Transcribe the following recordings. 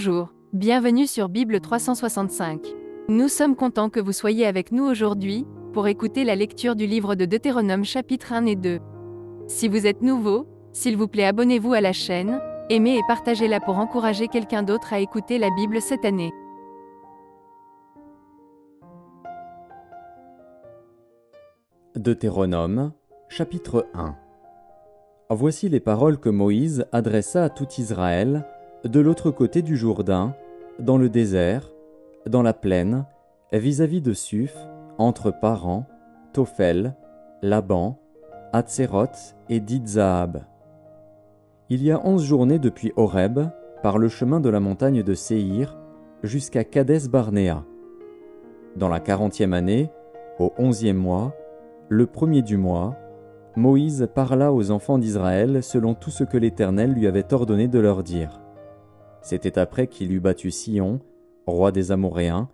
Bonjour, bienvenue sur Bible 365. Nous sommes contents que vous soyez avec nous aujourd'hui, pour écouter la lecture du livre de Deutéronome chapitre 1 et 2. Si vous êtes nouveau, s'il vous plaît abonnez-vous à la chaîne, aimez et partagez-la pour encourager quelqu'un d'autre à écouter la Bible cette année. Deutéronome, chapitre 1. Voici les paroles que Moïse adressa à tout Israël, de l'autre côté du Jourdain, dans le désert, dans la plaine, vis-à-vis de Suph, entre Paran, Tophel, Laban, Hatséroth et Dizahab. Il y a 11 journées depuis Horeb, par le chemin de la montagne de Séhir, jusqu'à Kadès-Barnéa. Dans la 40e année, au 11e mois, le premier du mois, Moïse parla aux enfants d'Israël selon tout ce que l'Éternel lui avait ordonné de leur dire. C'était après qu'il eut battu Sihon, roi des Amoréens,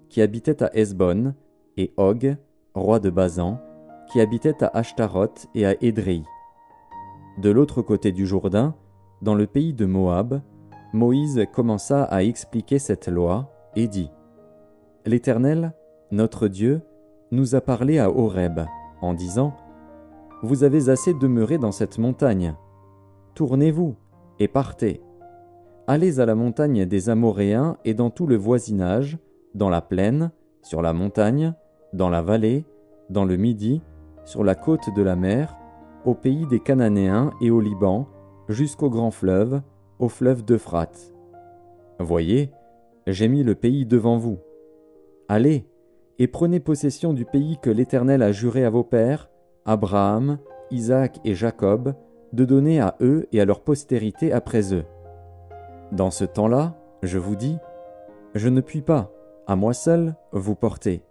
qui habitait à Hesbon, et Og, roi de Basan, qui habitait à Ashtaroth et à Édréi. De l'autre côté du Jourdain, dans le pays de Moab, Moïse commença à expliquer cette loi et dit : « L'Éternel, notre Dieu, nous a parlé à Horeb, en disant : Vous avez assez demeuré dans cette montagne. Tournez-vous et partez. Allez à la montagne des Amoréens et dans tout le voisinage, dans la plaine, sur la montagne, dans la vallée, dans le Midi, sur la côte de la mer, au pays des Cananéens et au Liban, jusqu'au grand fleuve, au fleuve d'Euphrate. Voyez, j'ai mis le pays devant vous. Allez, et prenez possession du pays que l'Éternel a juré à vos pères, Abraham, Isaac et Jacob, de donner à eux et à leur postérité après eux. Dans ce temps-là, je vous dis, je ne puis pas, à moi seul, vous porter.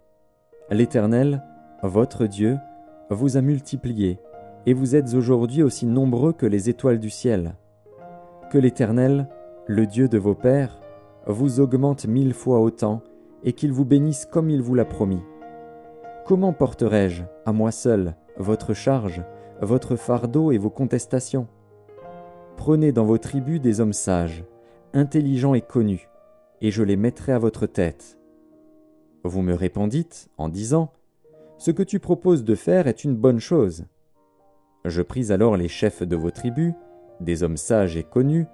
L'Éternel, votre Dieu, vous a multipliés, et vous êtes aujourd'hui aussi nombreux que les étoiles du ciel. Que l'Éternel, le Dieu de vos pères, vous augmente 1000 fois autant, et qu'il vous bénisse comme il vous l'a promis. Comment porterai-je, à moi seul, votre charge, votre fardeau et vos contestations ? Prenez dans vos tribus des hommes sages, intelligents et connus, et je les mettrai à votre tête. Vous me répondîtes en disant : Ce que tu proposes de faire est une bonne chose. Je pris alors les chefs de vos tribus, des hommes sages et connus,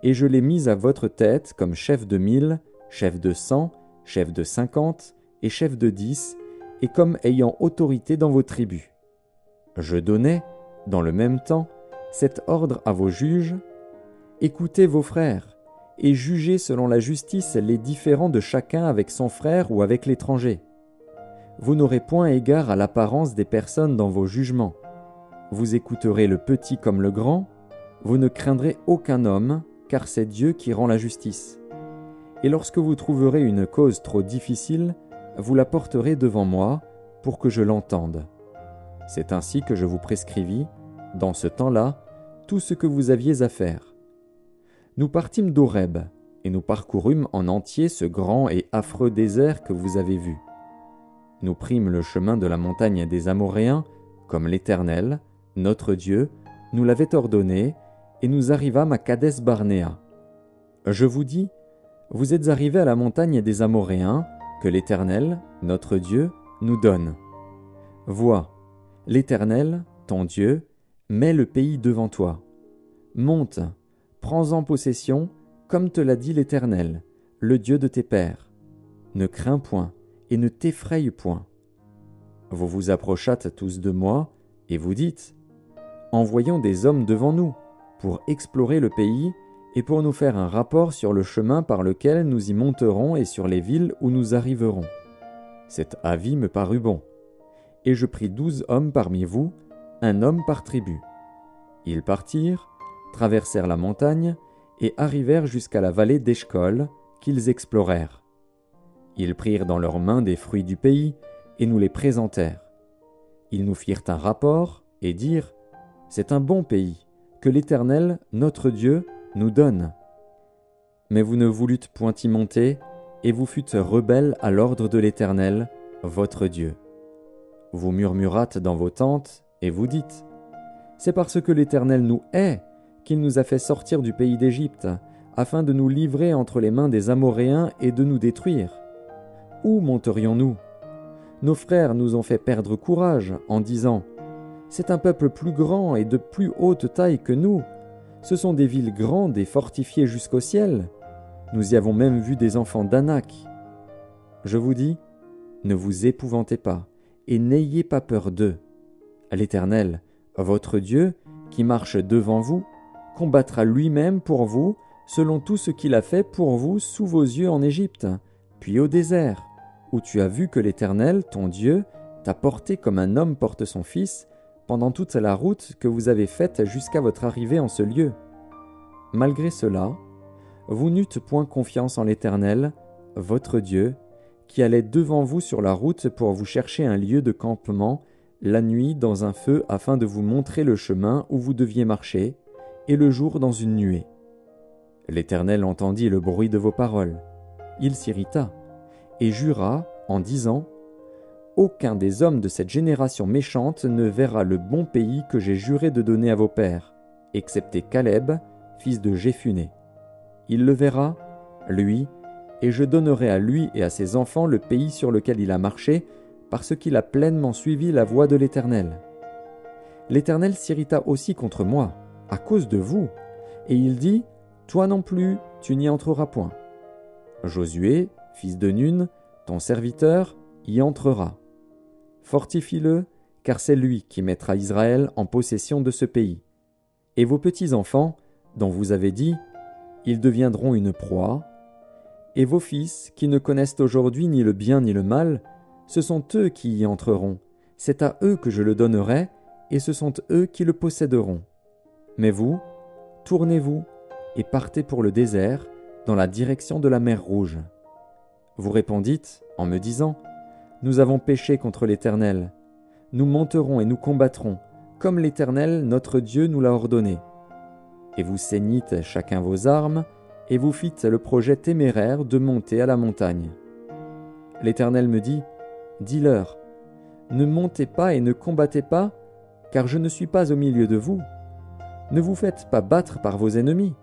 et je les mis à votre tête comme chefs de 1000, chefs de 100, chefs de 50 et chefs de 10, et comme ayant autorité dans vos tribus. Je donnais, dans le même temps, cet ordre à vos juges : écoutez vos frères, et jugez selon la justice les différends de chacun avec son frère ou avec l'étranger. Vous n'aurez point égard à l'apparence des personnes dans vos jugements. Vous écouterez le petit comme le grand, vous ne craindrez aucun homme, car c'est Dieu qui rend la justice. Et lorsque vous trouverez une cause trop difficile, vous la porterez devant moi, pour que je l'entende. C'est ainsi que je vous prescrivis, dans ce temps-là, tout ce que vous aviez à faire. Nous partîmes d'Horeb, et nous parcourûmes en entier ce grand et affreux désert que vous avez vu. Nous prîmes le chemin de la montagne des Amoréens, comme l'Éternel, notre Dieu, nous l'avait ordonné, et nous arrivâmes à Kadès-Barnéa. Je vous dis, vous êtes arrivés à la montagne des Amoréens, que l'Éternel, notre Dieu, nous donne. Vois, l'Éternel, ton Dieu, met le pays devant toi. Monte, prends-en possession, comme te l'a dit l'Éternel, le Dieu de tes pères. Ne crains point, et ne t'effraie point. Vous vous approchâtes tous de moi, et vous dites : Envoyons des hommes devant nous, pour explorer le pays, et pour nous faire un rapport sur le chemin par lequel nous y monterons et sur les villes où nous arriverons. Cet avis me parut bon. Et je pris 12 hommes parmi vous, un homme par tribu. Ils partirent, traversèrent la montagne, et arrivèrent jusqu'à la vallée d'Eshcol, qu'ils explorèrent. Ils prirent dans leurs mains des fruits du pays, et nous les présentèrent. Ils nous firent un rapport, et dirent : C'est un bon pays, que l'Éternel, notre Dieu, nous donne. Mais vous ne voulûtes point y monter, et vous fûtes rebelles à l'ordre de l'Éternel, votre Dieu. Vous murmurâtes dans vos tentes, et vous dites : C'est parce que l'Éternel nous hait qu'il nous a fait sortir du pays d'Égypte, afin de nous livrer entre les mains des Amoréens et de nous détruire? Où monterions-nous? Nos frères nous ont fait perdre courage en disant « C'est un peuple plus grand et de plus haute taille que nous. Ce sont des villes grandes et fortifiées jusqu'au ciel. Nous y avons même vu des enfants d'Anak. » Je vous dis, ne vous épouvantez pas et n'ayez pas peur d'eux. L'Éternel, votre Dieu, qui marche devant vous, combattra lui-même pour vous selon tout ce qu'il a fait pour vous sous vos yeux en Égypte, puis au désert, où tu as vu que l'Éternel, ton Dieu, t'a porté comme un homme porte son fils pendant toute la route que vous avez faite jusqu'à votre arrivée en ce lieu. Malgré cela, vous n'eûtes point confiance en l'Éternel, votre Dieu, qui allait devant vous sur la route pour vous chercher un lieu de campement, la nuit dans un feu afin de vous montrer le chemin où vous deviez marcher, et le jour dans une nuée. L'Éternel entendit le bruit de vos paroles. Il s'irrita, et jura en disant « Aucun des hommes de cette génération méchante ne verra le bon pays que j'ai juré de donner à vos pères, excepté Caleb, fils de Jéphuné. Il le verra, lui, et je donnerai à lui et à ses enfants le pays sur lequel il a marché, parce qu'il a pleinement suivi la voie de l'Éternel. L'Éternel s'irrita aussi contre moi, à cause de vous, et il dit « Toi non plus, tu n'y entreras point. Josué, fils de Nun, ton serviteur, y entrera. Fortifie-le, car c'est lui qui mettra Israël en possession de ce pays. Et vos petits-enfants, dont vous avez dit, ils deviendront une proie, et vos fils, qui ne connaissent aujourd'hui ni le bien ni le mal, ce sont eux qui y entreront, c'est à eux que je le donnerai, et ce sont eux qui le posséderont. Mais vous, tournez-vous, et partez pour le désert, dans la direction de la mer Rouge. » Vous répondîtes, en me disant, « Nous avons péché contre l'Éternel. Nous monterons et nous combattrons, comme l'Éternel, notre Dieu, nous l'a ordonné. » Et vous ceignîtes chacun vos armes, et vous fîtes le projet téméraire de monter à la montagne. L'Éternel me dit, « Dis-leur, ne montez pas et ne combattez pas, car je ne suis pas au milieu de vous. Ne vous faites pas battre par vos ennemis. »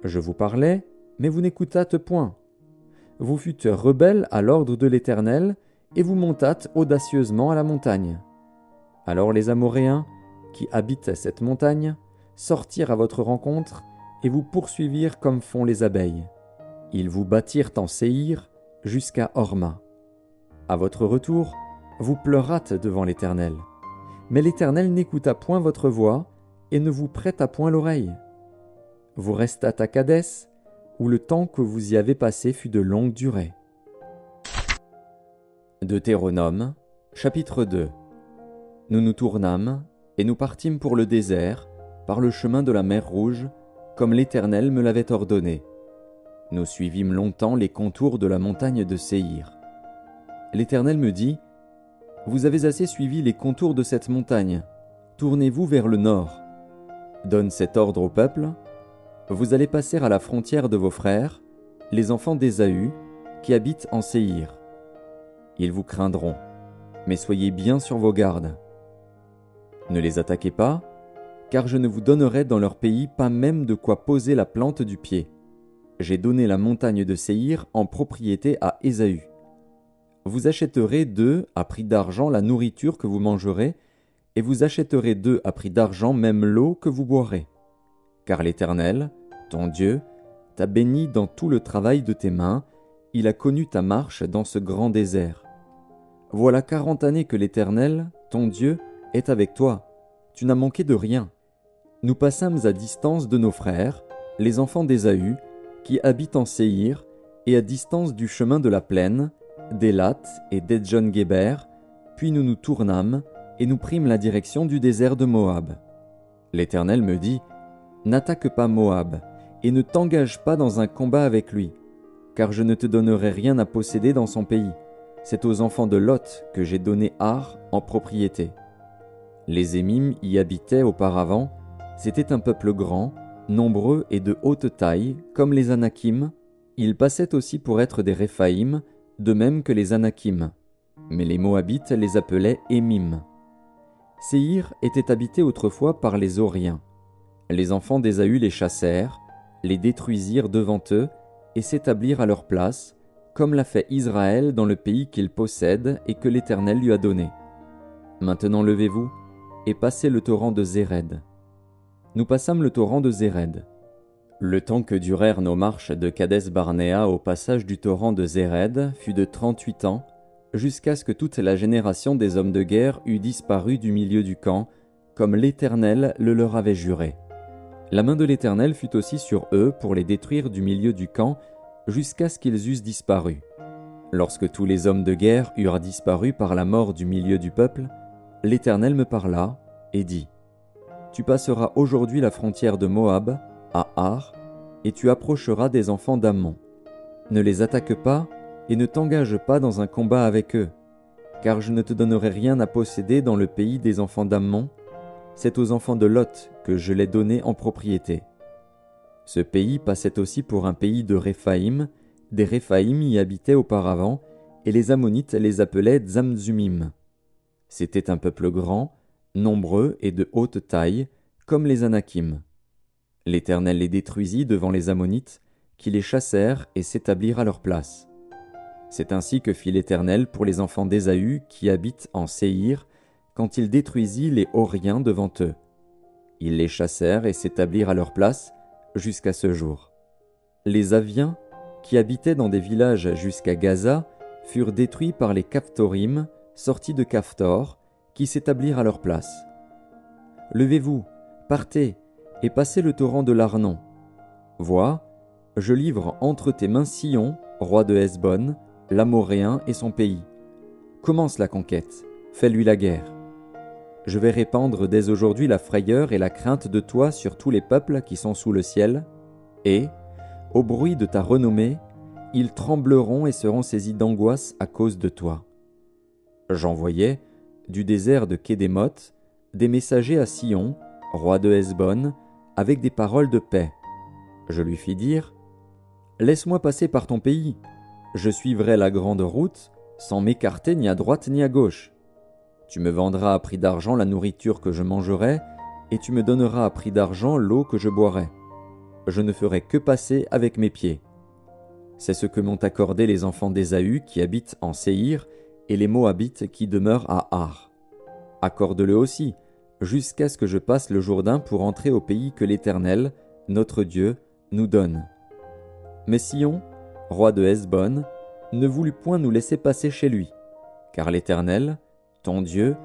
Je vous parlais, mais vous n'écoutâtes point. Vous fûtes rebelles à l'ordre de l'Éternel, et vous montâtes audacieusement à la montagne. Alors les Amoréens, qui habitent cette montagne, sortirent à votre rencontre, et vous poursuivirent comme font les abeilles. Ils vous battirent en Séhir jusqu'à Horma. À votre retour, vous pleurâtes devant l'Éternel. Mais l'Éternel n'écouta point votre voix, et ne vous prêta point l'oreille. Vous restâtes à Kadès, où le temps que vous y avez passé fut de longue durée. Deutéronome, chapitre 2. Nous nous tournâmes, et nous partîmes pour le désert, par le chemin de la mer Rouge, comme l'Éternel me l'avait ordonné. Nous suivîmes longtemps les contours de la montagne de Séhir. L'Éternel me dit, « Vous avez assez suivi les contours de cette montagne, tournez-vous vers le nord. Donne cet ordre au peuple. Vous allez passer à la frontière de vos frères, les enfants d'Ésaü, qui habitent en Séhir. Ils vous craindront, mais soyez bien sur vos gardes. Ne les attaquez pas, car je ne vous donnerai dans leur pays pas même de quoi poser la plante du pied. J'ai donné la montagne de Séhir en propriété à Ésaü. Vous achèterez d'eux à prix d'argent la nourriture que vous mangerez, et vous achèterez d'eux à prix d'argent même l'eau que vous boirez. Car l'Éternel, ton Dieu, t'a béni dans tout le travail de tes mains, il a connu ta marche dans ce grand désert. Voilà 40 années que l'Éternel, ton Dieu, est avec toi. Tu n'as manqué de rien. Nous passâmes à distance de nos frères, les enfants d'Ésaü, qui habitent en Séhir, et à distance du chemin de la plaine, d'Élat et d'Edjon-Guéber, puis nous nous tournâmes, et nous prîmes la direction du désert de Moab. L'Éternel me dit, « N'attaque pas Moab, et ne t'engage pas dans un combat avec lui, car je ne te donnerai rien à posséder dans son pays. C'est aux enfants de Lot que j'ai donné Ar en propriété. » Les Émim y habitaient auparavant, c'était un peuple grand, nombreux et de haute taille, comme les Anakim. Ils passaient aussi pour être des Réphaïm, de même que les Anakim. Mais les Moabites les appelaient Émim. Séhir était habité autrefois par les Horiens. Les enfants d'Ésaü les chassèrent, les détruisirent devant eux et s'établirent à leur place, comme l'a fait Israël dans le pays qu'il possède et que l'Éternel lui a donné. Maintenant levez-vous et passez le torrent de Zéred. Nous passâmes le torrent de Zéred. Le temps que durèrent nos marches de Kadès-Barnéa au passage du torrent de Zéred fut de 38 ans, jusqu'à ce que toute la génération des hommes de guerre eût disparu du milieu du camp, comme l'Éternel le leur avait juré. La main de l'Éternel fut aussi sur eux pour les détruire du milieu du camp, jusqu'à ce qu'ils eussent disparu. Lorsque tous les hommes de guerre eurent disparu par la mort du milieu du peuple, l'Éternel me parla et dit : Tu passeras aujourd'hui la frontière de Moab, à Ar, et tu approcheras des enfants d'Ammon. Ne les attaque pas et ne t'engage pas dans un combat avec eux, car je ne te donnerai rien à posséder dans le pays des enfants d'Ammon. C'est aux enfants de Lot que je l'ai donné en propriété. Ce pays passait aussi pour un pays de Réphaïm. Des Réphaïm y habitaient auparavant, et les Ammonites les appelaient Zamzumim. C'était un peuple grand, nombreux et de haute taille, comme les Anakim. L'Éternel les détruisit devant les Ammonites, qui les chassèrent et s'établirent à leur place. C'est ainsi que fit l'Éternel pour les enfants d'Ésaü qui habitent en Séhir, quand il détruisit les Horiens devant eux. Ils les chassèrent et s'établirent à leur place jusqu'à ce jour. Les Aviens, qui habitaient dans des villages jusqu'à Gaza, furent détruits par les Caphtorim, sortis de Caphtor, qui s'établirent à leur place. Levez-vous, partez, et passez le torrent de l'Arnon. Vois, je livre entre tes mains Sihon, roi de Hesbon, l'Amoréen et son pays. Commence la conquête, fais-lui la guerre. Je vais répandre dès aujourd'hui la frayeur et la crainte de toi sur tous les peuples qui sont sous le ciel, et, au bruit de ta renommée, ils trembleront et seront saisis d'angoisse à cause de toi. J'envoyai, du désert de Kédémoth, des messagers à Sihon, roi de Hesbon, avec des paroles de paix. Je lui fis dire : Laisse-moi passer par ton pays. Je suivrai la grande route, sans m'écarter ni à droite ni à gauche. Tu me vendras à prix d'argent la nourriture que je mangerai, et tu me donneras à prix d'argent l'eau que je boirai. Je ne ferai que passer avec mes pieds. C'est ce que m'ont accordé les enfants d'Ésaü qui habitent en Séhir, et les Moabites qui demeurent à Ar. Accorde-le aussi, jusqu'à ce que je passe le Jourdain pour entrer au pays que l'Éternel, notre Dieu, nous donne. Mais Sihon, roi de Hesbon, ne voulut point nous laisser passer chez lui, car l'Éternel, ton Dieu,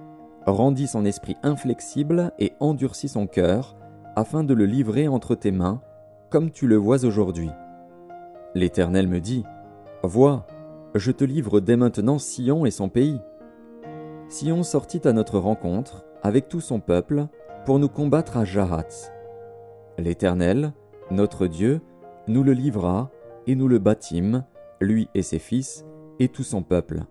rendit son esprit inflexible et endurcit son cœur, afin de le livrer entre tes mains, comme tu le vois aujourd'hui. L'Éternel me dit : Vois, je te livre dès maintenant Sihon et son pays. Sihon sortit à notre rencontre, avec tout son peuple, pour nous combattre à Jahath. L'Éternel, notre Dieu, nous le livra, et nous le battîmes, lui et ses fils, et tout son peuple.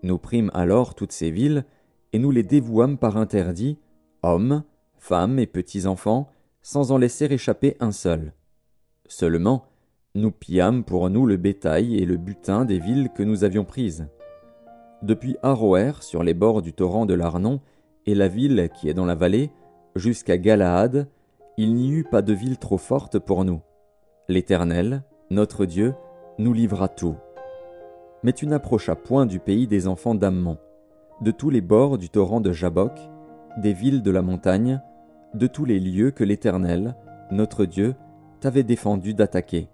Nous prîmes alors toutes ces villes, et nous les dévouâmes par interdit, hommes, femmes et petits-enfants, sans en laisser échapper un seul. Seulement, nous pillâmes pour nous le bétail et le butin des villes que nous avions prises. Depuis Aroër, sur les bords du torrent de l'Arnon, et la ville qui est dans la vallée, jusqu'à Galaad, il n'y eut pas de ville trop forte pour nous. L'Éternel, notre Dieu, nous livra tout. Mais tu n'approchas point du pays des enfants d'Ammon, de tous les bords du torrent de Jabbok, des villes de la montagne, de tous les lieux que l'Éternel, notre Dieu, t'avait défendu d'attaquer.